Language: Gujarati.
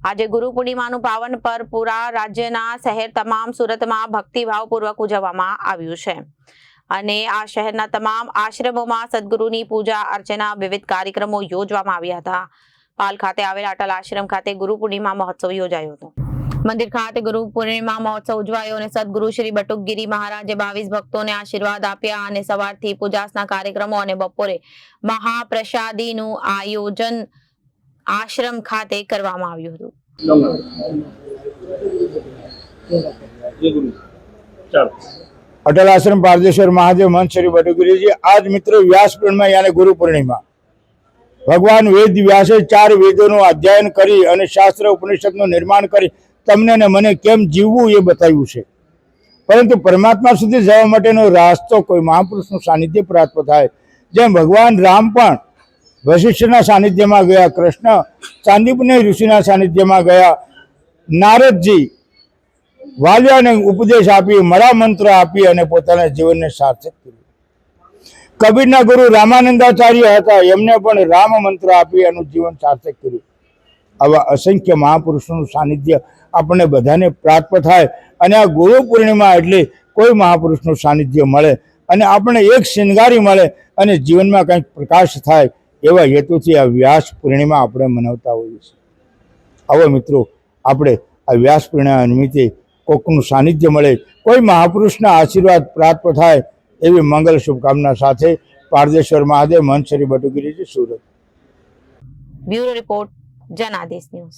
આજે ગુરુ પૂર્ણિમાનું પાવન પર્વ પૂરા રાજ્યના શહેર તમામ સુરતમાં ભક્તિભાવપૂર્વક ઉજવવામાં આવ્યું છે અને આ શહેરના તમામ આશ્રમોમાં સદગુરુની પૂજા અર્ચના વિવિધ કાર્યક્રમો યોજવામાં આવ્યા હતા। પાલ ખાતે આવેલા અટલ આશ્રમ ખાતે ગુરુ પૂર્ણિમા મહોત્સવ યોજાયો હતો। મંદિર ખાતે ગુરુ પૂર્ણિમા મહોત્સવ ઉજવાયો અને સદગુરુ શ્રી બટુકગીરી મહારાજે 22 ભક્તોને આશીર્વાદ આપ્યા અને સવારથી પૂજાસના કાર્યક્રમો અને બપોરે મહાપ્રસાદીનું આયોજન આશ્રમ ખાતે કરવામાં આવ્યું હતું। अटल आश्रम पारदेश्वर महादेव महंत श्री बटुकगिरी जी आज मित्रों व्यास पूर्णिमा यानी गुरु पूर्णिमा भगवान वेद व्यासे 4 वेदों अध्ययन करी अने शास्त्र उपनिषदનું निर्माण કરી તમને ને મને કેમ જીવવું એ બતાવ્યું છે। પરંતુ પરમાત્મા સુધી જવા માટેનો રાસ્તો કોઈ મહાપુરુષનું સાનિધ્ય પ્રાપ્ત થાય। જેમ ભગવાન રામ પણ વશિષ્ઠના સાનિધ્યમાં ગયા, કૃષ્ણ ચાંદીપુની ઋષિના સાનિધ્યમાં ગયા, નારદજી વાલિયાને ઉપદેશ આપી, મરા મંત્ર આપી અને પોતાના જીવનને સાર્થક કર્યું। કબીરના ગુરુ રામાનંદાચાર્ય હતા, એમને પણ રામ મંત્ર આપી એનું જીવન સાર્થક કર્યું। આવા અસંખ્ય મહાપુરુષોનું સાનિધ્ય આપણને બધાને પ્રાપ્ત થાય અને આ ગુરુ પૂર્ણિમા એટલે કોઈ મહાપુરુષનું સાનિધ્ય મળે અને આપણને એક શિંગારી મળે અને જીવનમાં કંઈક પ્રકાશ થાય એવા હેતુથી આ વ્યાસ પૂર્ણિમા આપણે મનાવતા હોઈએ છીએ। આવો મિત્રો આપણે આ વ્યાસ પૂર્ણિમા નિમિત્તે કોકનું સાનિધ્ય મળે, કોઈ મહાપુરુષના આશીર્વાદ પ્રાપ્ત થાય એવી મંગલ શુભકામના સાથે પારદેશ્વર મહાદેવ, મહંત Shri Batukgiriji, Surat. Bureau report, Janadesh news.